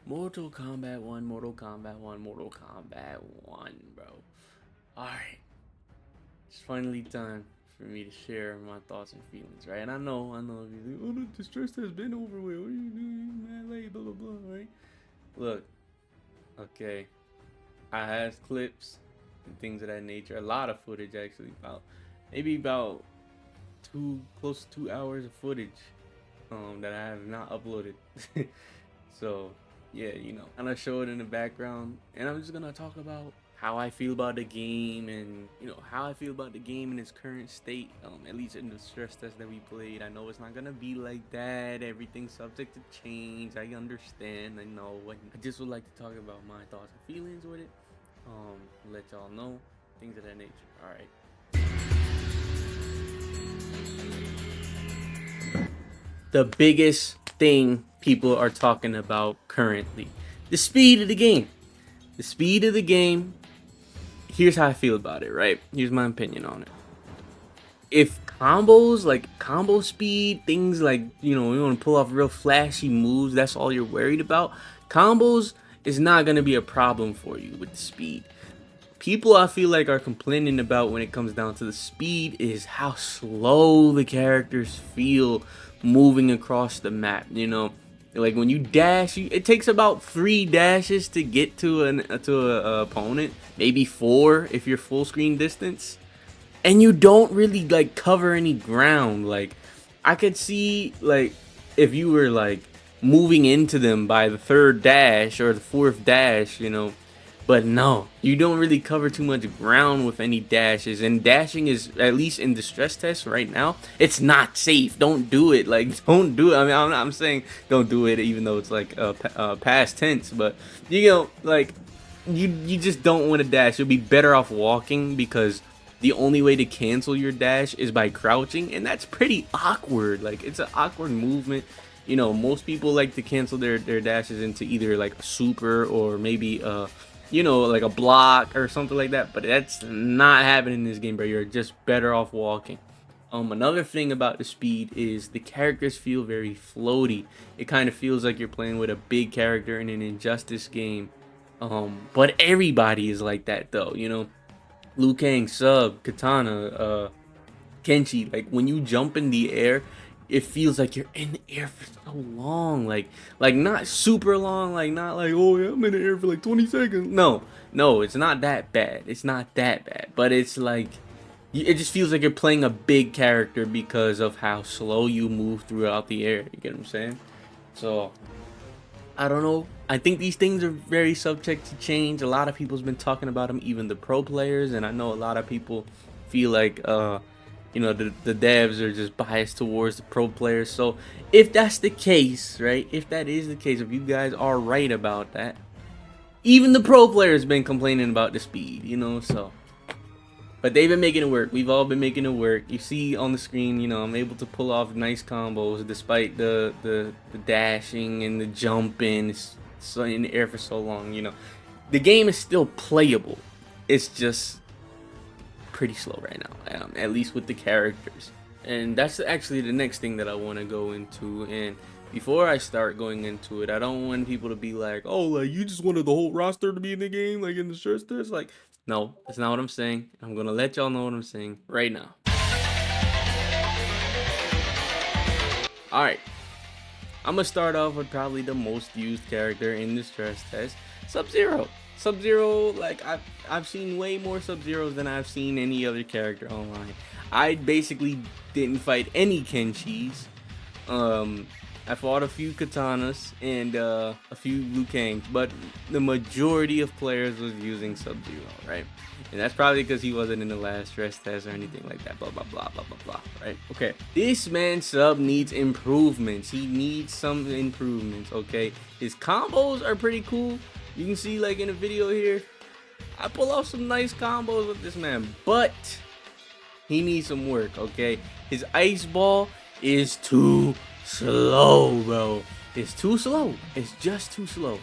Mortal Kombat 1, Mortal Kombat 1, Mortal Kombat 1, bro. Alright. It's finally time for me to share my thoughts and feelings, right? And I know, you're like, oh, the stress has been over with. What are you doing, man? Late, blah, blah, blah, right? Look, okay. I have clips and things of that nature. A lot of footage, actually. Maybe about close to 2 hours of footage that I have not uploaded. So yeah, I'm gonna show it in the background, and I'm just gonna talk about how I feel about the game, and how I feel about the game in its current state. At least in the stress test that we played. I know it's not gonna be like that. Everything's subject to change. I understand. I know. I just would like to talk about my thoughts and feelings with it. Let y'all know things of that nature. All right. The biggest thing people are talking about currently: the speed of the game. The speed of the game. Here's how I feel about it, right? Here's my opinion on it. If combos, like combo speed, things like, you want to pull off real flashy moves, that's all you're worried about, combos is not going to be a problem for you with the speed. People, I feel like, are complaining about when it comes down to the speed is how slow the characters feel moving across the map. Like when you dash, it takes about 3 dashes to get to an opponent, maybe 4 if you're full screen distance, and you don't really like cover any ground. Like I could see, like, if you were like moving into them by the 3rd dash or the 4th dash, but no, you don't really cover too much ground with any dashes. And dashing is, at least in the stress test right now, it's not safe. Don't do it. Like, don't do it. I mean, I'm saying don't do it, even though it's like past tense. But like, you just don't want to dash. You'll be better off walking, because the only way to cancel your dash is by crouching, and that's pretty awkward. Like, it's an awkward movement. Most people like to cancel their dashes into either like a super or maybe like a block or something like that, but that's not happening in this game, bro. You're just better off walking. Another thing about the speed is the characters feel very floaty. It kind of feels like you're playing with a big character in an Injustice game. But everybody is like that though, Liu Kang, Sub, Katana, Kenshi. Like when you jump in the air, it feels like you're in the air for so long, like not super long, like not like, oh yeah, I'm in the air for like 20 seconds. No, it's not that bad. It's not that bad, but it's like it just feels like you're playing a big character because of how slow you move throughout the air. You get what I'm saying? So I don't know. I think these things are very subject to change. A lot of people's been talking about them, even the pro players, and I know a lot of people feel like the devs are just biased towards the pro players. So if that's the case, right, if that is the case, if you guys are right about that, even the pro players been complaining about the speed, so, but they've been making it work. We've all been making it work. You see on the screen, I'm able to pull off nice combos despite the dashing and the jumping. It's so in the air for so long. The game is still playable. It's just pretty slow right now, at least with the characters. And that's actually the next thing that I want to go into. And before I start going into it, I don't want people to be like, oh, like, you just wanted the whole roster to be in the game, like in the stress test. Like, no, that's not what I'm saying. I'm gonna let y'all know what I'm saying right now. All right, I'm gonna start off with probably the most used character in the stress test, SubZero. SubZero, like I've seen way more SubZeros than I've seen any other character online. I basically didn't fight any Kenshis. I fought a few Katanas and a few Liu Kangs, but the majority of players was using SubZero, right? And that's probably because he wasn't in the last stress test or anything like that. Blah blah blah blah blah blah. Right? Okay. This man Sub needs improvements. He needs some improvements. Okay. His combos are pretty cool. You can see, like, in the video here, I pull off some nice combos with this man, but he needs some work, okay? His ice ball is too slow, bro. It's too slow. It's just too slow.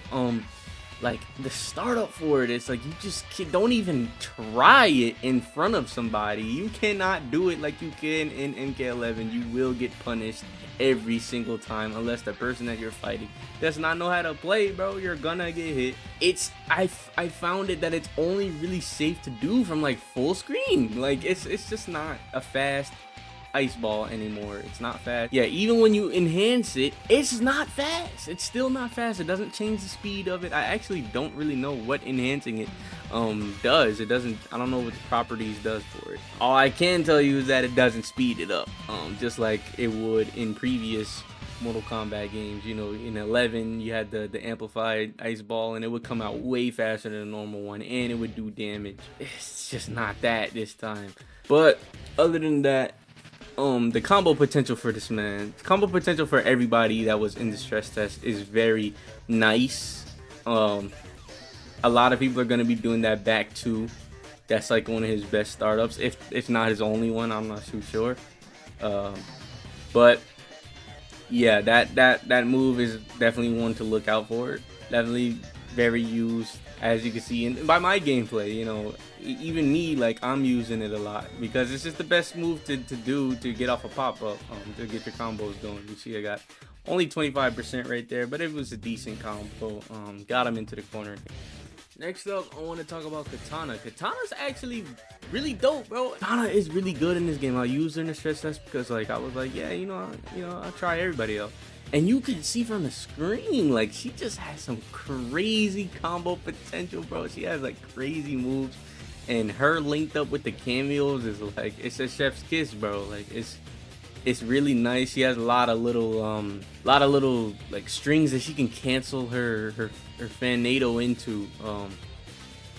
like the startup for it, it's like you just don't even try it in front of somebody. You cannot do it like you can in MK11. You will get punished every single time unless the person that you're fighting does not know how to play, bro. You're gonna get hit. I found it that it's only really safe to do from like full screen. Like it's just not a fast ice ball anymore. It's not fast. Yeah, even when you enhance it, it's not fast. It's still not fast. It doesn't change the speed of it. I actually don't really know what enhancing it does. It doesn't, I don't know what the properties does for it. All I can tell you is that it doesn't speed it up, just like it would in previous Mortal Kombat games. You know, in 11 you had the amplified ice ball, and it would come out way faster than a normal one, and it would do damage. It's just not that this time. But other than that, the combo potential for this man, combo potential for everybody that was in the stress test is very nice. A lot of people are going to be doing that back too. That's like one of his best startups, if not his only one. I'm not too sure. But yeah, that move is definitely one to look out for. Definitely very used, as you can see by my gameplay. You know, even me, like, I'm using it a lot because it's just the best move to do to get off a pop-up, to get your combos going. You see I got only 25% right there, but it was a decent combo. Got him into the corner. Next up, I want to talk about Katana. Katana's actually really dope, bro. Katana is really good in this game. I used her in the stress test because, like, I was like, yeah, I'll try everybody else. And you can see from the screen, like, she just has some crazy combo potential, bro. She has like crazy moves, and her linked up with the cameos is like, it's a chef's kiss, bro. Like, it's really nice. She has a lot of little like strings that she can cancel her Fanado into,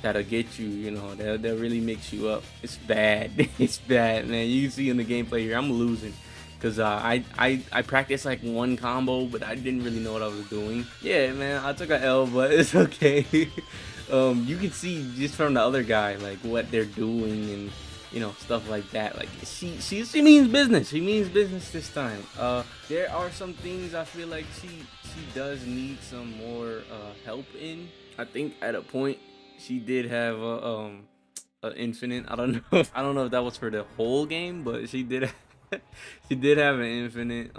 that'll get you, you know, that really makes you up. It's bad. It's bad, man. You can see in the gameplay here, I'm losing because I practiced like one combo, but I didn't really know what I was doing. Yeah, man, I took a L, but it's okay. You can see just from the other guy like what they're doing, and you know, stuff like that. Like she means business. She means business this time. There are some things I feel like she does need some more help in. I think at a point she did have a infinite. I don't know. I don't know if that was for the whole game, but she did. She did have an infinite.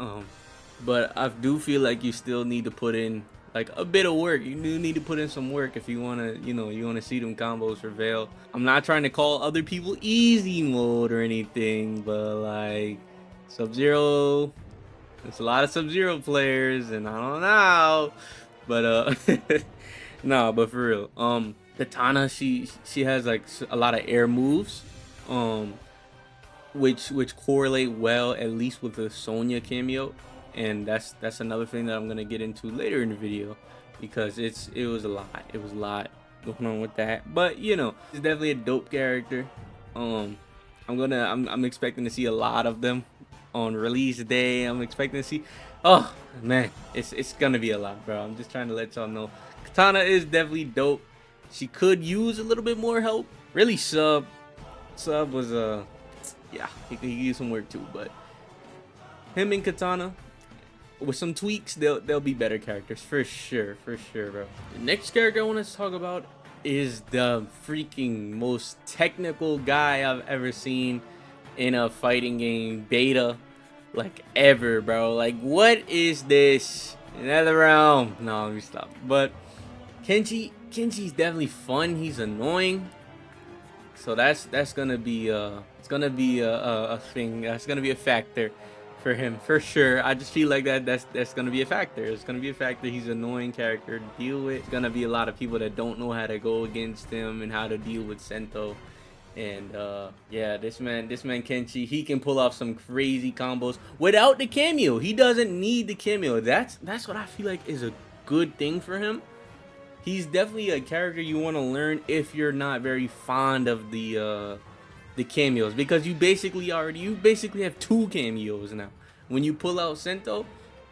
But I do feel like you still need to put in like a bit of work. You do need to put in some work if you wanna, you wanna see them combos prevail. I'm not trying to call other people easy mode or anything, but like SubZero, there's a lot of SubZero players, and I don't know, but nah, but for real, Katana, she has like a lot of air moves, which correlate well at least with the Sonya cameo. And that's another thing that I'm gonna get into later in the video, because it was a lot going on with that. But you know, it's definitely a dope character. I'm expecting to see a lot of them on release day. I'm expecting to see, oh man, it's gonna be a lot, bro. I'm just trying to let y'all know Katana is definitely dope. She could use a little bit more help. Really, Sub was yeah, he could use some work too, but him and Katana, with some tweaks, they'll be better characters for sure, bro. The next character I want to talk about is the freaking most technical guy I've ever seen in a fighting game beta, like ever, bro. Like, what is this? Another realm? No, let me stop. But Kenji's definitely fun. He's annoying, so that's gonna be it's gonna be a thing. That's gonna be a factor for him for sure. I just feel like that's gonna be a factor. It's gonna be a factor. He's an annoying character to deal with. It's gonna be a lot of people that don't know how to go against him and how to deal with Sento. And yeah, this man Kenshi, he can pull off some crazy combos without the cameo. He doesn't need the cameo. That's what I feel like is a good thing for him. He's definitely a character you want to learn if you're not very fond of the cameos, because you basically have two cameos now. When you pull out Sento,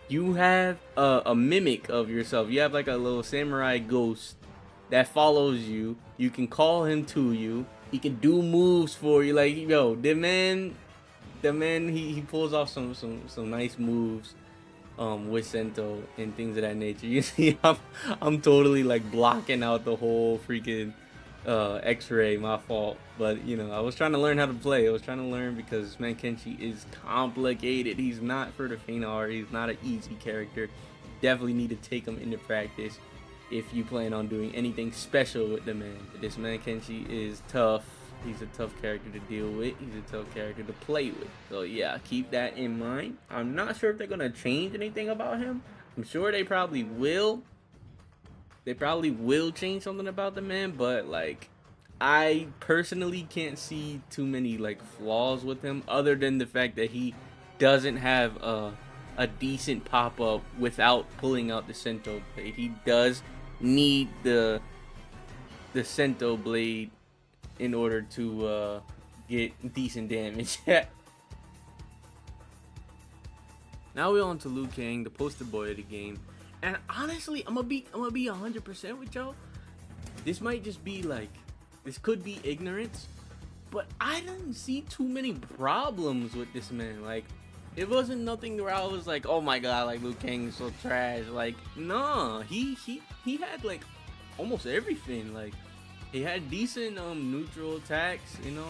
you have a mimic of yourself. You have like a little samurai ghost that follows you. You can call him to you. He can do moves for you. Like, yo, the man he pulls off some nice moves. with Sento and things of that nature. You see, I'm totally like blocking out the whole freaking X-ray. My fault, but you know, I was trying to learn how to play. I was trying to learn because man, Kenshi is complicated. He's not for the faint of heart. He's not an easy character. Definitely need to take him into practice if you plan on doing anything special with the man. But this man Kenshi is tough. He's a tough character to deal with. He's a tough character to play with. So yeah, keep that in mind. I'm not sure if they're gonna change anything about him. I'm sure they probably will. They probably will change something about the man, but like, I personally can't see too many like flaws with him, other than the fact that he doesn't have a decent pop-up without pulling out the Sento blade. He does need the Sento blade in order to get decent damage. Now we're on to Liu Kang, the poster boy of the game. And honestly, I'm gonna be 100% with y'all. This might just be like, this could be ignorance, but I didn't see too many problems with this man. Like, it wasn't nothing where I was like, oh my god, like Liu Kang is so trash. Like, nah, he had like almost everything. Like, he had decent neutral attacks, you know.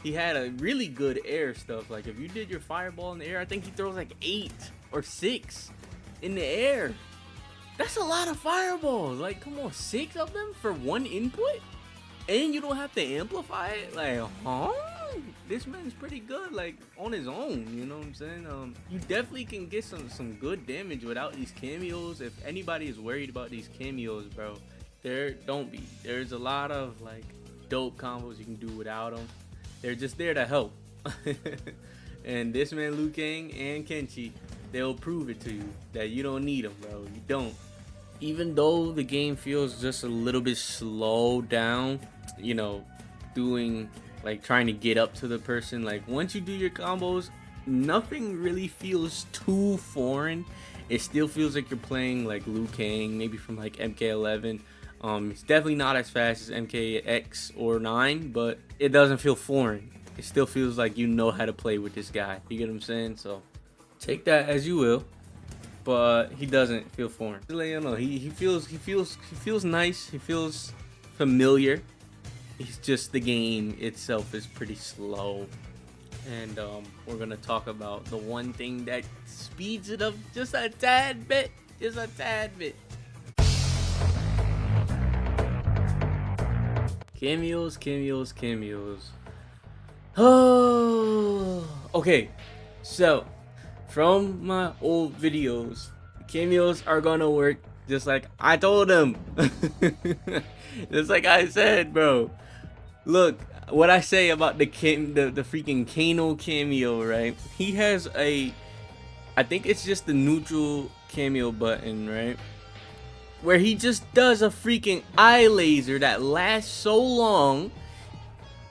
He had a really good air stuff. Like, if you did your fireball in the air, I think he throws like 8 or 6 in the air. That's a lot of fireballs. Like, come on, 6 of them for one input, and you don't have to amplify it. Like, huh? This man's pretty good, like, on his own. You know what I'm saying? You definitely can get some good damage without these cameos. If anybody is worried about these cameos, bro, don't be. There's a lot of like dope combos you can do without them. They're just there to help. And this man Liu Kang and Kenshi, they'll prove it to you that you don't need them, bro. You don't. Even though the game feels just a little bit slowed down, you know, doing like trying to get up to the person, like once you do your combos, nothing really feels too foreign. It still feels like you're playing like Liu Kang, maybe from like MK11. It's definitely not as fast as MKX or 9, but it doesn't feel foreign. It still feels like you know how to play with this guy. You get what I'm saying? So take that as you will, but he doesn't feel foreign. Just let you know, he feels nice. He feels familiar. It's just the game itself is pretty slow. And we're gonna talk about the one thing that speeds it up just a tad bit. Just a tad bit. Cameos. Oh, okay. So, from my old videos, cameos are gonna work just like I told them. Just like I said, bro. Look, what I say about the freaking Kano cameo, right? He has I think it's just the neutral cameo button, right? Where he just does a freaking eye laser that lasts so long,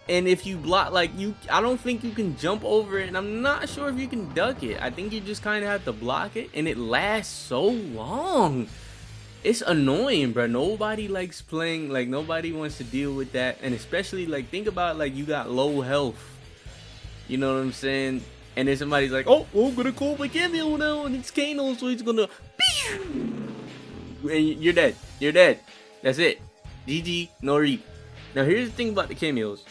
and if you block, like, I don't think you can jump over it, and I'm not sure if you can duck it. I think you just kind of have to block it, and it lasts so long. It's annoying, bro. Nobody likes playing, like, nobody wants to deal with that, and especially, like, think about, like, you got low health, you know what I'm saying? And then somebody's like, oh, I'm gonna call my cameo now, and it's Kano, so he's gonna, and you're dead. That's it. GG, no reap. Now here's the thing about the cameos.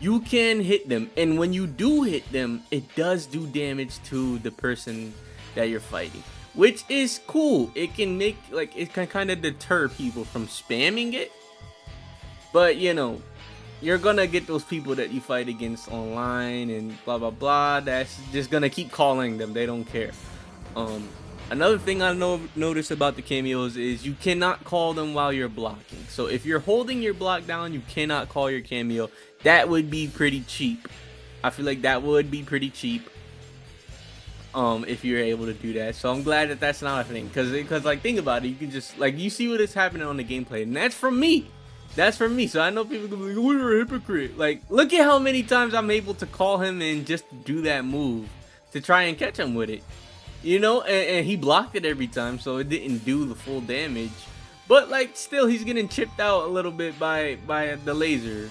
You can hit them, and when you do hit them, it does do damage to the person that you're fighting, which is cool. It can make, like, it can kind of deter people from spamming it, but you know, you're gonna get those people that you fight against online and blah blah blah that's just gonna keep calling them. They don't care. Another thing I noticed about the cameos is you cannot call them while you're blocking. So if you're holding your block down, you cannot call your cameo. That would be pretty cheap. I feel like that would be pretty cheap if you're able to do that. So I'm glad that that's not a thing, because like, think about it, you can just, like, you see what is happening on the gameplay, and that's from me. That's from me. So I know people can be like, oh, you're a hypocrite. Like, look at how many times I'm able to call him and just do that move to try and catch him with it. You know, and he blocked it every time, so it didn't do the full damage. But like, still, he's getting chipped out a little bit by the laser.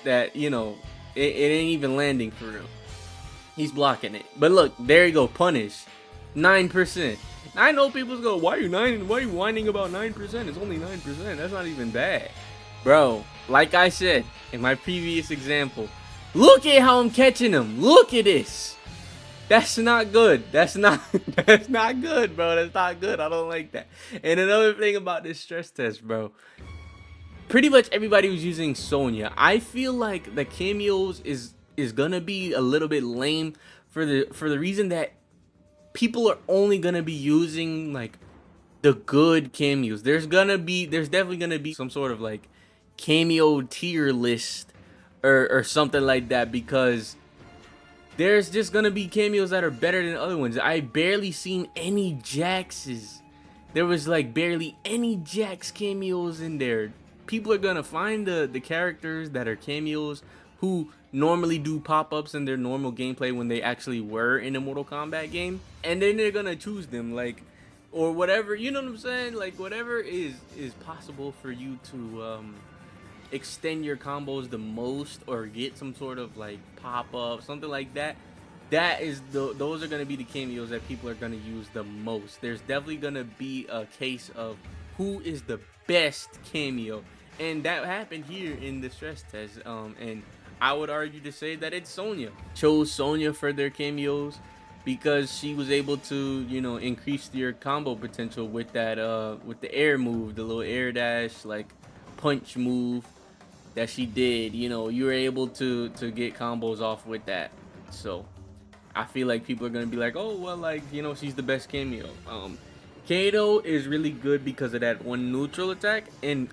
That, you know, it ain't even landing for real. He's blocking it. But look, there you go, punish. 9%. I know people's go, why are you whining about 9%? It's only 9%. That's not even bad. Bro, like I said in my previous example, look at how I'm catching them. Look at this. That's not good. That's not that's not good, bro. That's not good. I don't like that. And another thing about this stress test, bro. Pretty much everybody was using Sonya. I feel like the cameos is gonna be a little bit lame for the reason that people are only gonna be using like the good cameos. There's definitely gonna be some sort of like cameo tier list or something like that, because there's just gonna be cameos that are better than other ones. I barely seen any Jaxes. There was like barely any Jax cameos in there. People are gonna find the characters that are cameos who normally do pop-ups in their normal gameplay when they actually were in a Mortal Kombat game, and then they're gonna choose them, like, or whatever, you know what I'm saying? Like whatever is possible for you to extend your combos the most, or get some sort of like pop-up, something like that. Those are gonna be the cameos that people are gonna use the most. There's definitely gonna be a case of who is the best cameo, and that happened here in the stress test. And I would argue to say that it's Sonya. Chose Sonya for their cameos because she was able to, you know, increase your combo potential with that with the air move, the little air dash like punch move that she did. You know, you were able to get combos off with that. So I feel like people are gonna be like, oh well, like, you know, she's the best cameo. Kato is really good because of that one neutral attack, and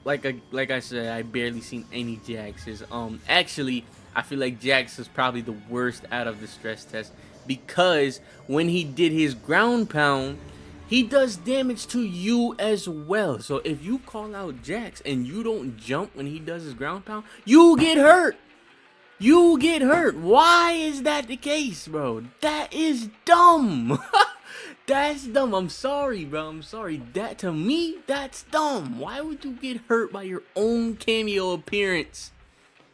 like I said, I barely seen any Jaxes. Actually, I feel like Jax is probably the worst out of the stress test, because when he did his ground pound, he does damage to you as well. So if you call out Jax and you don't jump when he does his ground pound, you get hurt. You get hurt. Why is that the case, bro? That is dumb. That's dumb. I'm sorry, bro. I'm sorry. That, to me, that's dumb. Why would you get hurt by your own cameo appearance?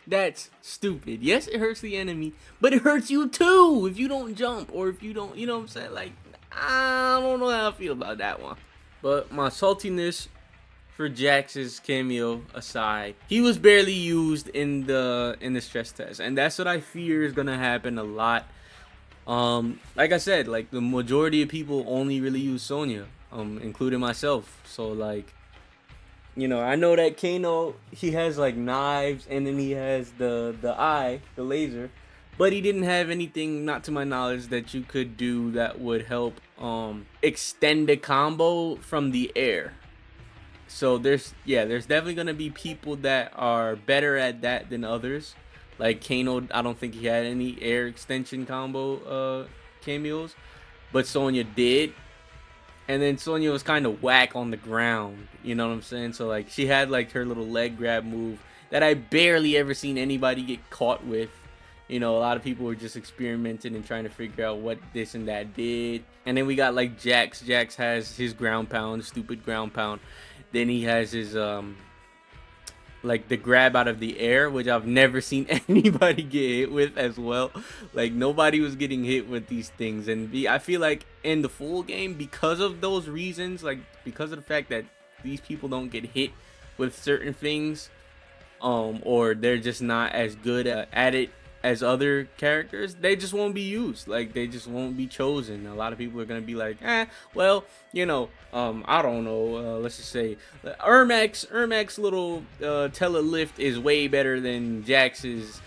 That's stupid. Yes, it hurts the enemy, but it hurts you too if you don't jump, or if you don't, you know what I'm saying? Like, I don't know how I feel about that one. But my saltiness for Jax's cameo aside, he was barely used in the stress test, and that's what I fear is gonna happen a lot. Like I said, like the majority of people only really use Sonya, including myself. So like, you know, I know that Kano, he has like knives, and then he has the eye, the laser, but he didn't have anything, not to my knowledge, that you could do that would help extend the combo from the air. So there's definitely gonna be people that are better at that than others. Like Kano, I don't think he had any air extension combo cameos, but Sonya did. And then Sonya was kind of whack on the ground, you know what I'm saying? So like, she had like her little leg grab move that I barely ever seen anybody get caught with. You know, a lot of people were just experimenting and trying to figure out what this and that did. And then we got like Jax. Jax has his ground pound, stupid ground pound. Then he has his like the grab out of the air, which I've never seen anybody get hit with as well. Like, nobody was getting hit with these things. And I feel like in the full game, because of those reasons, like because of the fact that these people don't get hit with certain things, or they're just not as good at it as other characters, they just won't be used. Like, they just won't be chosen. A lot of people are gonna be like, well, you know, I don't know, let's just say Ermac's little telelift is way better than Jax's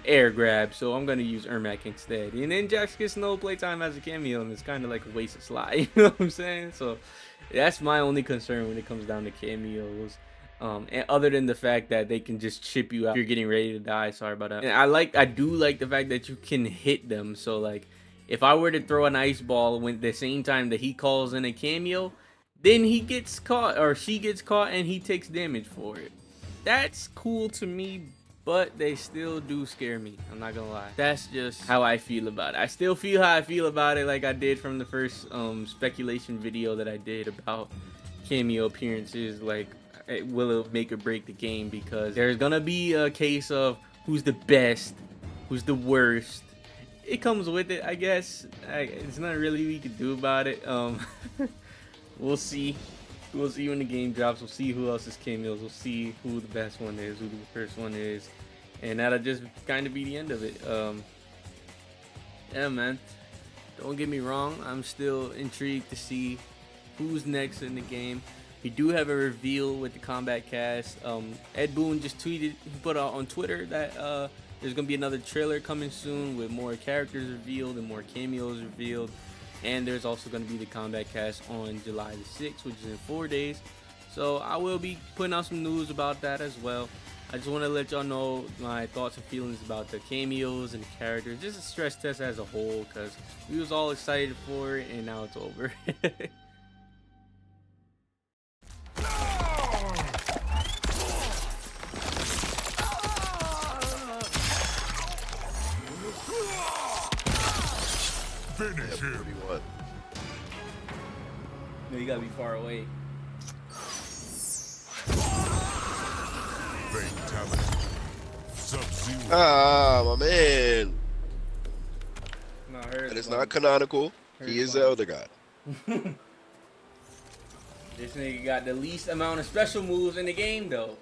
air grab, so I'm gonna use Ermac instead. And then Jax gets no playtime as a cameo, and it's kind of like a waste of slot. You know what I'm saying? So that's my only concern when it comes down to cameos. And other than the fact that they can just chip you out if you're getting ready to die. Sorry about that. And I do like the fact that you can hit them. So like, if I were to throw an ice ball when the same time that he calls in a cameo, then he gets caught, or she gets caught, and he takes damage for it. That's cool to me, but they still do scare me. I'm not gonna lie. That's just how I feel about it. I still feel how I feel about it, like I did from the first speculation video that I did about cameo appearances. Like, will it make or break the game? Because there's gonna be a case of who's the best, who's the worst. it comes with it, I guess. It's not really we can do about it. We'll see. We'll see when the game drops. We'll see who else's cameos. We'll see who the best one is, who the first one is, and that'll just kind of be the end of it. Yeah, man. Don't get me wrong. I'm still intrigued to see who's next in the game. We do have a reveal with the Combat Cast. Ed Boon just tweeted, he put out on Twitter that there's gonna be another trailer coming soon with more characters revealed and more cameos revealed. And there's also gonna be the Combat Cast on July the 6th, which is in 4 days. So I will be putting out some news about that as well. I just want to let y'all know my thoughts and feelings about the cameos and the characters, just a stress test as a whole, because we was all excited for it and now it's over. Finish him. No, you gotta be far away. Fatality. SubZero. Ah, my man. No, hers And it's fun. not canonical. Hers He is fun. the Elder God. This nigga got the least amount of special moves in the game, though.